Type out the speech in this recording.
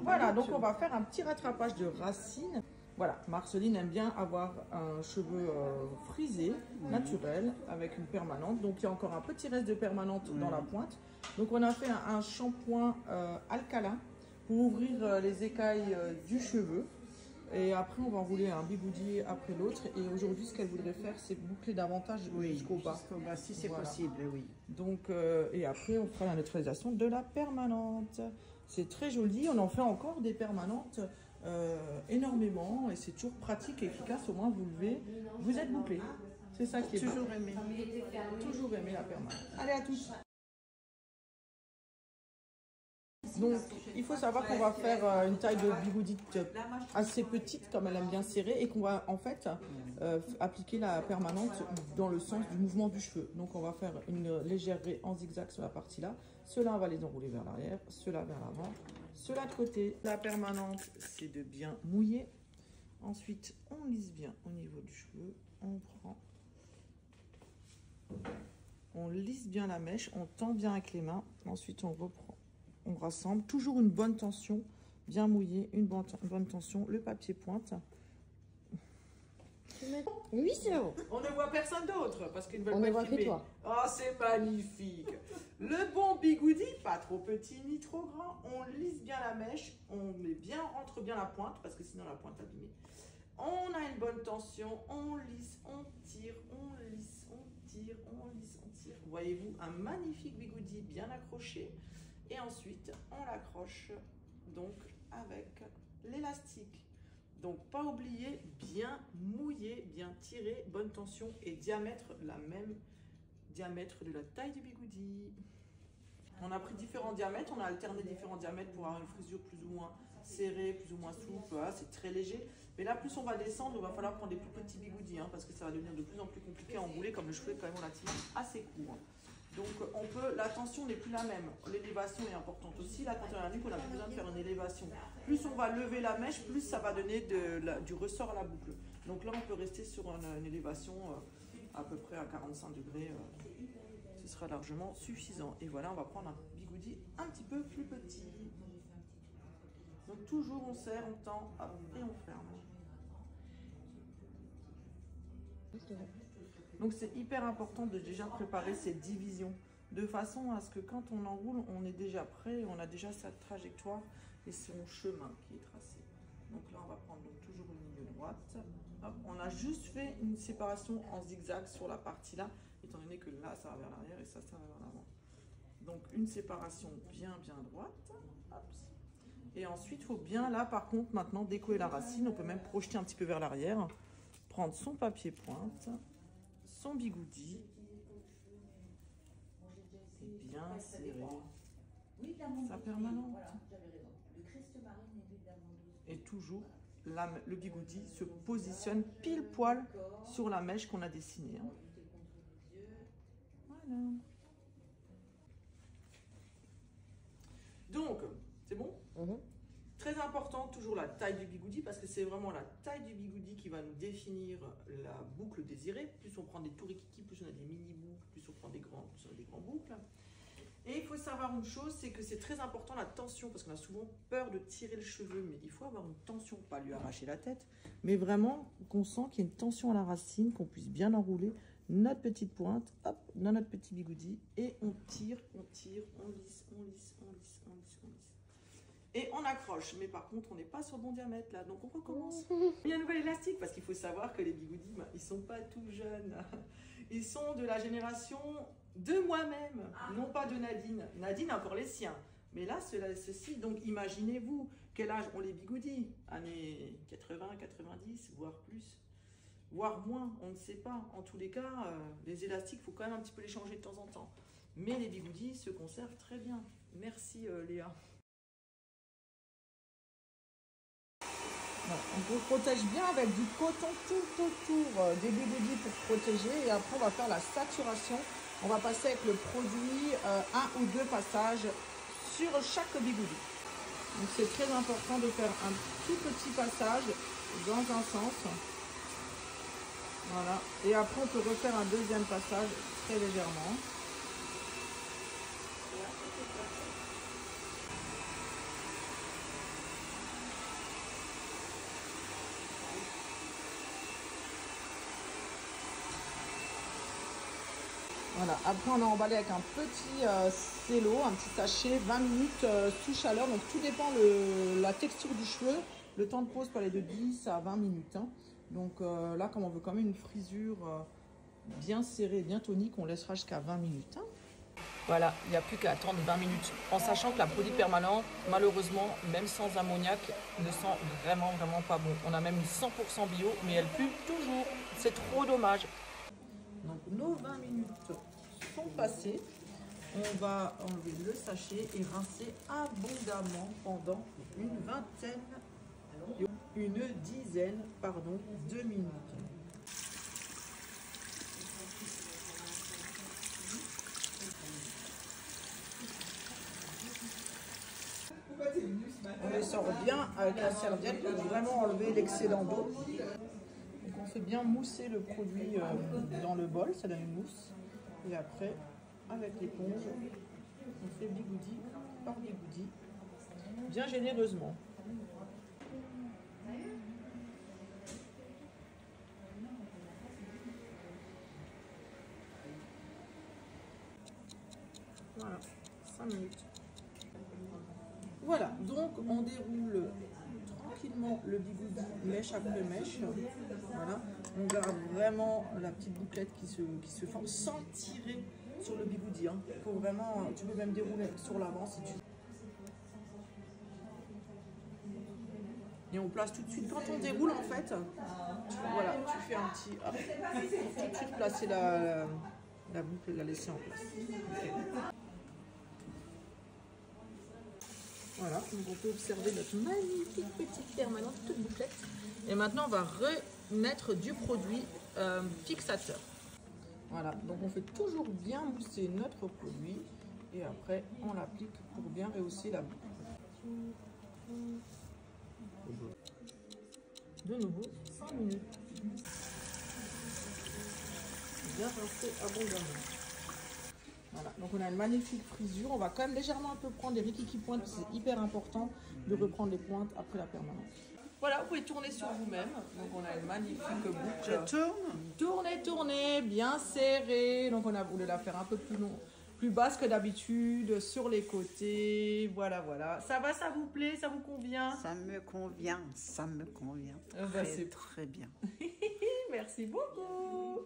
Voilà, donc on va faire un petit rattrapage de racines. Voilà, Marceline aime bien avoir un cheveu frisé, naturel, avec une permanente. Donc il y a encore un petit reste de permanente dans la pointe. Donc on a fait un shampoing alcalin pour ouvrir les écailles du cheveu. Et après on va enrouler un bigoudi après l'autre. Et aujourd'hui ce qu'elle voudrait faire, c'est boucler davantage jusqu'au bas. Jusqu'au bas, si c'est possible, oui. Donc, et après on fera la neutralisation de la permanente. C'est très joli, on en fait encore des permanentes énormément et c'est toujours pratique et efficace. Au moins vous levez, vous êtes bouclé. C'est ça qui est toujours aimé. Toujours aimé la permanente. Allez à tous. Donc il faut savoir qu'on va faire une taille de bigoudi assez petite comme elle aime bien serrer et qu'on va en fait appliquer la permanente dans le sens du mouvement du cheveu. Donc on va faire une légère raie en zigzag sur la partie là. Ceux-là on va les enrouler vers l'arrière, ceux-là vers l'avant, ceux-là de côté. La permanente c'est de bien mouiller. Ensuite on lisse bien au niveau du cheveu. On prend, on lisse bien la mèche, on tend bien avec les mains. Ensuite on reprend. On rassemble, toujours une bonne tension, bien mouillé, une bonne tension, le papier pointe. Oui, c'est bon. On ne voit personne d'autre parce qu'ils ne veulent pas filmer. On ne voit que toi. Oh, c'est magnifique. Le bon bigoudi, pas trop petit ni trop grand. On lisse bien la mèche, on rentre bien la pointe parce que sinon la pointe abîmée. On a une bonne tension, on lisse, on tire, on lisse, on tire, on lisse, on tire. Voyez-vous, un magnifique bigoudi bien accroché. Et ensuite, on l'accroche donc avec l'élastique. Donc, pas oublier, bien mouiller, bien tirer, bonne tension et diamètre, la même diamètre de la taille du bigoudi. On a pris différents diamètres, on a alterné différents diamètres pour avoir une frisure plus ou moins serrée, plus ou moins souple. Voilà, c'est très léger. Mais là, plus on va descendre, il va falloir prendre des plus petits bigoudis parce que ça va devenir de plus en plus compliqué à enrouler comme le cheveu est quand même relativement assez court. Donc on peut, la tension n'est plus la même, l'élévation est importante aussi. Là quand on a dit qu'on a besoin de faire une élévation, plus on va lever la mèche, plus ça va donner du ressort à la boucle. Donc là on peut rester sur une élévation à peu près à 45 degrés, ce sera largement suffisant. Et voilà, on va prendre un bigoudi un petit peu plus petit. Donc toujours on serre, on tend, hop, et on ferme. Donc c'est hyper important de déjà préparer cette division de façon à ce que quand on enroule, on est déjà prêt, on a déjà sa trajectoire et son chemin qui est tracé. Donc là on va prendre donc toujours une ligne droite. Hop, on a juste fait une séparation en zigzag sur la partie là, étant donné que là ça va vers l'arrière et ça va vers l'avant. Donc une séparation bien droite. Hop. Et ensuite il faut bien là par contre maintenant décoller la racine, on peut même projeter un petit peu vers l'arrière, prendre son papier pointe, son bigoudi et bien serrer sa permanente. Et toujours, le bigoudi se positionne pile poil sur la mèche qu'on a dessinée. Voilà. Donc, c'est bon? Très important, toujours la taille du bigoudi, parce que c'est vraiment la taille du bigoudi qui va nous définir la boucle désirée. Plus on prend des tourikiki, plus on a des mini-boucles, plus on prend des grands, plus on a des grands boucles. Et il faut savoir une chose, c'est que c'est très important la tension, parce qu'on a souvent peur de tirer le cheveu, mais il faut avoir une tension, pas lui arracher la tête, mais vraiment qu'on sent qu'il y a une tension à la racine, qu'on puisse bien enrouler notre petite pointe, hop, dans notre petit bigoudi, et on tire, on lisse, on lisse, on lisse, on lisse, on lisse. Et on accroche, mais par contre, on n'est pas sur le bon diamètre là, donc on recommence. Il y a un nouvel élastique, parce qu'il faut savoir que les bigoudis, ils ne sont pas tout jeunes. Ils sont de la génération de moi-même, non pas de Nadine. Nadine a encore les siens, mais là, ceci, donc imaginez-vous quel âge ont les bigoudis, années 80, 90, voire plus, voire moins, on ne sait pas. En tous les cas, les élastiques, il faut quand même un petit peu les changer de temps en temps. Mais les bigoudis se conservent très bien. Merci Léa. On protège bien avec du coton tout autour des bigoudis pour protéger. Et après, on va faire la saturation. On va passer avec le produit 1 ou 2 passages sur chaque bigoudi. Donc, c'est très important de faire un tout petit passage dans un sens. Voilà. Et après, on peut refaire un deuxième passage très légèrement. Voilà, après on a emballé avec un petit cello, un petit sachet, 20 minutes sous chaleur. Donc tout dépend la texture du cheveu. Le temps de pose peut aller de 10 à 20 minutes. Hein. Donc là, comme on veut quand même une frisure bien serrée, bien tonique, on laissera jusqu'à 20 minutes. Hein. Voilà, il n'y a plus qu'à attendre 20 minutes. En sachant que la produit permanent, malheureusement, même sans ammoniac, ne sent vraiment pas bon. On a même une 100% bio, mais elle pue toujours. C'est trop dommage. Donc nos 20 minutes sont passées. On va enlever le sachet et rincer abondamment pendant une dizaine de minutes. On les sort bien avec la serviette pour vraiment enlever l'excédent d'eau. Donc on fait bien mousser le produit dans le bol, ça donne une mousse. Et après, avec l'éponge, on fait bigoudi par bigoudi, bien généreusement. Voilà, 5 minutes. Voilà, donc on déroule tranquillement le bigoudi mèche après mèche. Voilà, on garde vraiment la petite bouclette qui se forme sans tirer sur le bigoudi. Hein. Faut vraiment, tu peux même dérouler sur l'avant si tu veux. Et on place tout de suite, quand on déroule en fait, voilà, tu fais un petit hop, pour tout de suite placer la boucle et la laisser en place. Okay. Voilà, donc on peut observer notre magnifique petite permanente, toute bouclette. Et maintenant, on va remettre du produit fixateur. Voilà, donc on fait toujours bien mousser notre produit et après on l'applique pour bien rehausser la boucle. De nouveau, 5 minutes. Bien rincer abondamment. Voilà, donc on a une magnifique frisure. On va quand même légèrement un peu prendre les rikiki pointes, c'est hyper important de reprendre les pointes après la permanente. Voilà, vous pouvez tourner sur vous-même. Donc on a une magnifique boucle. Je tourne. Tournez, bien serrée. Donc on a voulu la faire un peu plus basse que d'habitude, sur les côtés. Voilà. Ça va, ça vous plaît, ça vous convient? Ça me convient. C'est très bien. Très bien. Merci beaucoup.